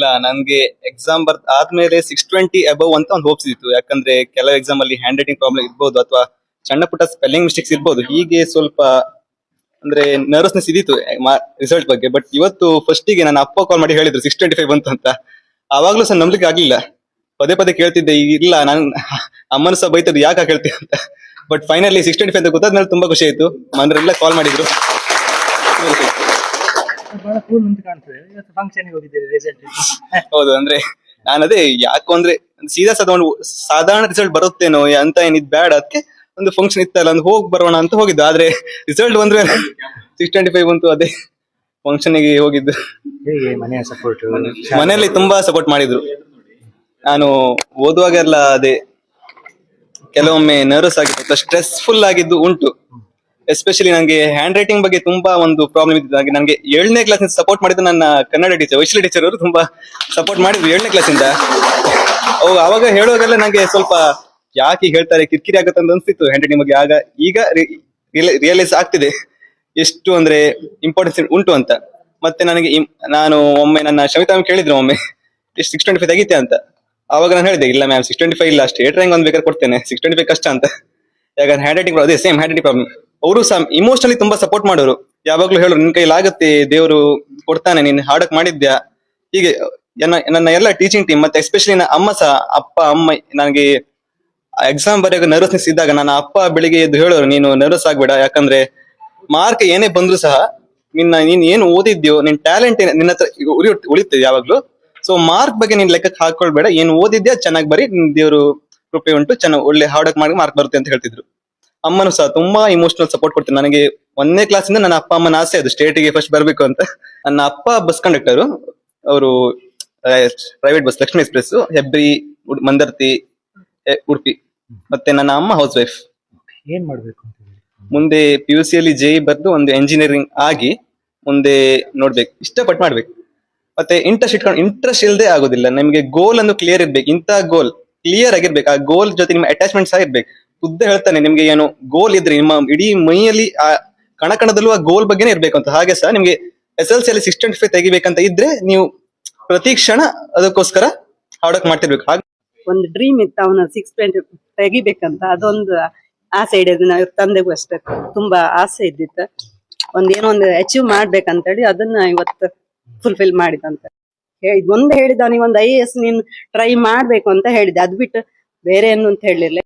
ಇಲ್ಲ ನನ್ಗೆ ಎಕ್ಸಾಮ್ ಆದ್ಮೇಲೆ 620 ಅಬೌವ್ ಅಂತ ಒಂದು ಹೋಪ್ಸ್ ಇತ್ತು. ಯಾಕಂದ್ರೆ ಕೆಲವು ಎಕ್ಸಾಮ್ ಅಲ್ಲಿ ಹ್ಯಾಂಡ್ ರೈಟಿಂಗ್ ಪ್ರಾಬ್ಲಮ್ ಇರ್ಬೋದು ಅಥವಾ ಸಣ್ಣ ಪುಟ್ಟ ಸ್ಪೆಲ್ಲಿಂಗ್ ಮಿಸ್ಟೇಕ್ಸ್ ಇರ್ಬೋದು. ಹೀಗೆ ಸ್ವಲ್ಪ ಅಂದ್ರೆ ನರ್ವಸ್ನೆಸ್ ಇದ್ದಿತ್ತು ರಿಸಲ್ಟ್ ಬಗ್ಗೆ. ಬಟ್ ಇವತ್ತು ಫಸ್ಟಿಗೆ ನನ್ನ ಅಪ್ಪ ಕಾಲ್ ಮಾಡಿ ಹೇಳಿದ್ರು 625 ಬಂತು ಅಂತ. ಆವಾಗ್ಲೂ ಸಹ ನಂಬ್ಲಿಕ್ಕೆ ಆಗ್ಲಿಲ್ಲ. ಪದೇ ಪದೇ ಕೇಳ್ತಿದ್ದೆ, ಇಲ್ಲ ನಾನು ಅಮ್ಮನ ಸಹ ಬೈತದ್ದು ಯಾಕೆ ಹೇಳ್ತೀವಿ ಅಂತ. ಬಟ್ ಫೈನಲಿ 625 ಅಂತ ಗೊತ್ತಾದ್ಮೇಲೆ ತುಂಬಾ ಖುಷಿ ಆಯ್ತು. ಮನೆಯವರೆಲ್ಲ ಕಾಲ್ ಮಾಡಿದ್ರು. ಬಹಳ ಕೂಲ್ ಅಂತ ಕಾಣ್ತದೆ. ಇವತ್ತು ಫಂಕ್ಷನ್ ಹೋಗಿದ್ದೀರಿ ರಿಸಲ್ಟ್? ಹೌದು, ಅಂದ್ರೆ ನಾನು ಅದೇ ಯಾಕೋ ಅಂದ್ರೆ ಸೀದಾ ಒಂದು ಸಾಧಾರಣ ರಿಸಲ್ಟ್ ಬರುತ್ತೇನೋ ಅಂತ ಏನಿದ್ ಬೇಡ, ಅದಕ್ಕೆ ಒಂದು ಫಂಕ್ಷನ್ ಇತ್ತಲ್ಲ ಒಂದು ಹೋಗಿ ಬರೋಣ ಅಂತ ಹೋಗಿದ್ದು. ಆದ್ರೆ ರಿಸಲ್ಟ್ ಬಂದ್ರೆ 625 ಬಂತು. ಅದೇ ಫಂಕ್ಷನ್ ಗೆ ಹೋಗಿದ್ದು. ಹೇಗೆ ಮನೆಯ ಸಪೋರ್ಟ್? ಮನೆಯಲ್ಲಿ ತುಂಬಾ ಸಪೋರ್ಟ್ ಮಾಡಿದ್ರು. ನಾನು ಓದುವಾಗೆಲ್ಲ ಅದೇ ಕೆಲವೊಮ್ಮೆ ನರ್ವಸ್ ಆಗಿತ್ತು, ಸ್ಟ್ರೆಸ್ಫುಲ್ ಆಗಿದ್ದು ಉಂಟು. ಎಸ್ಪೆಷಲಿ ನನಗೆ ಹ್ಯಾಂಡ್ ರೈಟಿಂಗ್ ಬಗ್ಗೆ ತುಂಬಾ ಒಂದು ಪ್ರಾಬ್ಲಮ್ ಇದ್ದು. ನನಗೆ 7ನೇ ಕ್ಲಾಸ್ ಸಪೋರ್ಟ್ ಮಾಡಿದ್ದು ನನ್ನ ಕನ್ನಡ ಟೀಚರ್, ವೈಶಾಲಿ ಟೀಚರ್ ಅವರು ತುಂಬಾ ಸಪೋರ್ಟ್ ಮಾಡಿದ್ರು 7ನೇ ಕ್ಲಾಸಿಂದ. ಅವಾಗ ಹೇಳುವಾಗೆಲ್ಲ ನಂಗೆ ಸ್ವಲ್ಪ ಯಾಕೆ ಹೇಳ್ತಾರೆ ಕಿರಿಕಿರಿ ಆಗುತ್ತೆ ಅಂತ ಅನ್ಸ್ತಿತ್ತು ಹ್ಯಾಂಡ್ ರೈಟಿಂಗ್ ಬಗ್ಗೆ. ಈಗ ರಿಯಲೈಸ್ ಆಗ್ತಿದೆ ಎಷ್ಟು ಅಂದ್ರೆ ಇಂಪಾರ್ಟೆನ್ಸ್ ಉಂಟು ಅಂತ. ಮತ್ತೆ ನಾನು ಒಮ್ಮೆ ನನ್ನ ಶಮಿತಾ ಮ್ಯಾಮ್ ಕೇಳಿದ್ರು ಒಮ್ಮೆ 625 ತೆಗಿತೆ ಅಂತ. ಅವಾಗ ನಾನು ಹೇಳಿದೆ, ಇಲ್ಲ ಮ್ಯಾಮ್ 625 ಇಲ್ಲ, ಸ್ಟೇಟ್ ರ್ಯಾಂಕ್ ಒಂದು ಬೇಕಾದ್ರೆ ಕೊಡ್ತೇನೆ, 625 ಕಷ್ಟ ಅಂತ. ಯಾಕಂದ್ರೆ ಹ್ಯಾಂಡ್ ರೈಟಿಂಗ್ ಅದೇ ಸೇಮ್ ಹ್ಯಾಂಡ್ ರೈಟಿಂಗ್ ಪ್ರಾಬ್ಲಮ್. ಅವರು ಸಹ ಇಮೋಷನಲಿ ತುಂಬಾ ಸಪೋರ್ಟ್ ಮಾಡೋರು. ಯಾವಾಗ್ಲೂ ಹೇಳೋರು, ನಿನ್ ಕೈಲಿ ಆಗುತ್ತೆ, ದೇವರು ಕೊಡ್ತಾನೆ, ನೀನ್ ಹಾಡಕ್ ಮಾಡಿದ್ಯಾ. ಹೀಗೆ ನನ್ನ ಎಲ್ಲ ಟೀಚಿಂಗ್ ಟೀಮ್ ಮತ್ತೆ ಎಸ್ಪೆಷಲಿ ನನ್ನ ಅಮ್ಮ ಸಹ, ಅಮ್ಮ ನನಗೆ ಎಕ್ಸಾಮ್ ಬರೆಯೋ ನರ್ವಸ್ನೆಸ್ ಇದ್ದಾಗ ನನ್ನ ಅಪ್ಪ ಬೆಳಿಗ್ಗೆ ಎದ್ದು ಹೇಳೋರು, ನೀನು ನರ್ವಸ್ ಆಗ್ಬೇಡ, ಯಾಕಂದ್ರೆ ಮಾರ್ಕ್ ಏನೇ ಬಂದ್ರು ಸಹ ನೀನ್ ಏನು ಓದಿದ್ಯೋ, ನಿನ್ ಟ್ಯಾಲೆಂಟ್ ನಿನ್ನ ಹತ್ರ ಉಳಿತದೆ ಯಾವಾಗ್ಲೂ. ಸೊ ಮಾರ್ಕ್ ಬಗ್ಗೆ ನೀನ್ ಲೆಕ್ಕಕ್ಕೆ ಹಾಕೊಳ್ಬೇಡ, ಏನ್ ಓದಿದ್ಯಾ ಚೆನ್ನಾಗಿ ಬರೀ, ನಿನ್ ದೇವರು ಕೃಪೆ ಉಂಟು, ಚೆನ್ನಾಗಿ ಒಳ್ಳೆ ಹಾಡಕ್ ಮಾಡಿ ಮಾರ್ಕ್ ಬರುತ್ತೆ ಅಂತ ಹೇಳ್ತಿದ್ರು. ಅಮ್ಮನು ಸಹ ತುಂಬಾ ಇಮೋಷನಲ್ ಸಪೋರ್ಟ್ ಕೊಡ್ತಾರೆ ನನಗೆ. 1ನೇ ಕ್ಲಾಸಿಂದ ನನ್ನ ಅಪ್ಪ ಅಮ್ಮನ ಆಸೆ ಅದು ಸ್ಟೇಟಿಗೆ ಫಸ್ಟ್ ಬರ್ಬೇಕು ಅಂತ. ನನ್ನ ಅಪ್ಪ ಬಸ್ ಕಂಡಕ್ಟರ್, ಅವರು private bus Lakshmi express, Hebri, Mandarthi, Udupi. ಮತ್ತೆ ನನ್ನ ಅಮ್ಮ ಹೌಸ್ ವೈಫ್. ಏನ್ ಮಾಡ್ಬೇಕು ಅಂತ ಮುಂದೆ PUC ಅಲ್ಲಿ JEE ಬರ್ದು ಒಂದು ಎಂಜಿನಿಯರಿಂಗ್ ಆಗಿ ಮುಂದೆ ನೋಡ್ಬೇಕು, ಇಷ್ಟಪಟ್ಟು ಮಾಡ್ಬೇಕು. ಮತ್ತೆ ಇಂಟ್ರೆಸ್ಟ್ ಇಲ್ಲದೆ ಆಗೋದಿಲ್ಲ. ನಿಮ್ಗೆ ಗೋಲ್ ಅನ್ನು ಕ್ಲಿಯರ್ ಇರ್ಬೇಕು, ಇಂತ ಗೋಲ್ ಕ್ಲಿಯರ್ ಆಗಿರ್ಬೇಕು. ಆ ಗೋಲ್ ಜೊತೆ ನಿಮ್ಮ ಅಟ್ಯಾಚ್ಮೆಂಟ್ಸ್ ಆಗಿರ್ಬೇಕು. ಬುದ್ಧ ಹೇಳ್ತಾನೆ, ನಿಮ್ಗೆ ಏನು ಗೋಲ್ ಇದ್ರೆ ನಿಮ್ಮ ಇಡೀ ಮೈಯಲ್ಲಿ ಆ ಕಣದಲ್ಲೂ ಆ ಗೋಲ್ ಬಗ್ಗೆನೇ ಇರ್ಬೇಕು ಅಂತ. ಹಾಗೆ ಸಹ ನಿಮ್ಗೆ SLC ಅಲ್ಲಿ 625 ತೆಗಿಬೇಕಂತ ಇದ್ರೆ ನೀವು ಪ್ರತಿ ಕ್ಷಣ ಅದಕ್ಕೋಸ್ಕರ ಹಾರ್ಡ್ ಮಾಡ್ತಿರ್ಬೇಕು. ಹಾಗೆ ಒಂದು ಡ್ರೀಮ್ ಇತ್ತು, ಅವನ 620 ತೆಗಿಬೇಕಂತ. ಅದೊಂದು ಆಸೆ ಇಡೋದು. ನಾವು ತಂದೆಗೂ ಅಷ್ಟೇ ತುಂಬಾ ಆಸೆ ಇದ್ದಿತ್ತು, ಏನೋ ಒಂದು ಅಚೀವ್ ಮಾಡ್ಬೇಕಂತೇಳಿ ಅದನ್ನ ಇವತ್ತು ಫುಲ್ಫಿಲ್ ಮಾಡಿದಂತ. ಒಂದು ಹೇಳಿದ, ನೀವೊಂದು IAS ನೀನು ಟ್ರೈ ಮಾಡ್ಬೇಕು ಅಂತ ಹೇಳಿದೆ. ಅದ್ ಬಿಟ್ಟು ಬೇರೆ ಏನು ಅಂತ ಹೇಳಿರ್ಲಿಲ್ಲ.